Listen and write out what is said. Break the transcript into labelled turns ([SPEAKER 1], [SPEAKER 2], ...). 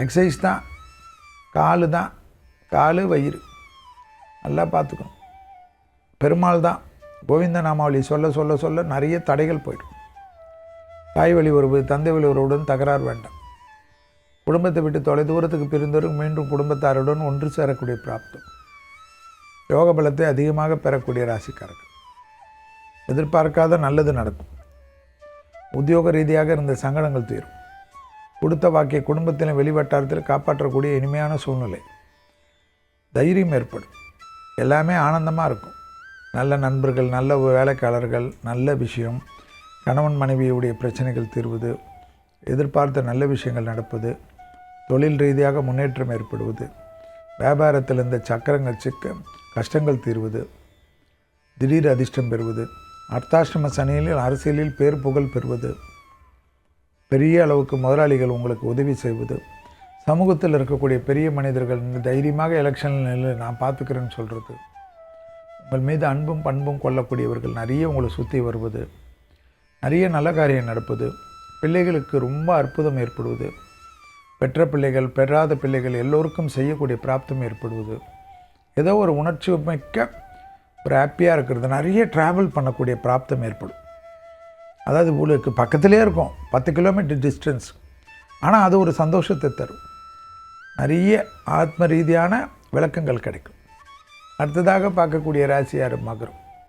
[SPEAKER 1] Exercise தான், கால் வயிறு நல்லா பார்த்துக்கணும். பெருமாள் தான். கோவிந்த நாமாவளி சொல்ல சொல்ல சொல்ல நிறைய தடைகள் போய்டும். தாய் வழி உறவு, தந்தை வழி உறவுடன் தகராறு வேண்டாம். குடும்பத்தை விட்டு தொலை தூரத்துக்கு பிரிந்தவரும் மீண்டும் குடும்பத்தாருடன் ஒன்று சேரக்கூடிய பிராப்தம். யோக பலத்தை அதிகமாக பெறக்கூடிய ராசிக்காரர்கள். எதிர்பார்க்காத நல்லது நடக்கும். உத்தியோக ரீதியாக இருந்த சங்கடங்கள் தீரும். கொடுத்த வாக்கிய குடும்பத்திலும் வெளிவட்டாரத்தில் காப்பாற்றக்கூடிய இனிமையான சூழ்நிலை. தைரியம் ஏற்படும். எல்லாமே ஆனந்தமாக இருக்கும். நல்ல நண்பர்கள், நல்ல வேலைக்காரர்கள், நல்ல விஷயம், கணவன் மனைவியுடைய பிரச்சனைகள் தீர்வது, எதிர்பார்த்த நல்ல விஷயங்கள் நடப்பது, தொழில் ரீதியாக முன்னேற்றம் ஏற்படுவது, வியாபாரத்தில் இருந்த சக்கரங்கள் சிக்க கஷ்டங்கள் தீர்வது, திடீர் அதிர்ஷ்டம் பெறுவது, அர்த்தாஷ்டம சனியில் அரசியலில் பேர் புகழ் பெறுவது, பெரிய அளவுக்கு முதலாளிகள் உங்களுக்கு உதவி செய்வது, சமூகத்தில் இருக்கக்கூடிய பெரிய மனிதர்கள் தைரியமாக எலெக்ஷனில் நான் பார்த்துக்கிறேன்னு சொல்கிறது, உங்கள் மீது அன்பும் பண்பும் கொள்ளக்கூடியவர்கள் நிறைய உங்களை சுற்றி வருவது, நிறைய நல்ல காரியம் நடப்பது, பிள்ளைகளுக்கு ரொம்ப அற்புதம் ஏற்படுவது, பெற்ற பிள்ளைகள் பெறாத பிள்ளைகள் எல்லோருக்கும் செய்யக்கூடிய பிராப்தம் ஏற்படுவது, ஏதோ ஒரு உணர்ச்சி மிக்க ஒரு ஹாப்பியாக இருக்கிறது, நிறைய ட்ராவல் பண்ணக்கூடிய பிராப்தம் ஏற்படும். அதாவது உங்களுக்கு பக்கத்திலே இருக்கும், 10 கிலோமீட்டர் டிஸ்டன்ஸ், ஆனால் அது ஒரு சந்தோஷத்தை தரும். நிறைய ஆத்ம ரீதியான விளக்கங்கள் கிடைக்கும். அடுத்ததாக பார்க்கக்கூடிய ராசி யார்? மகரம்.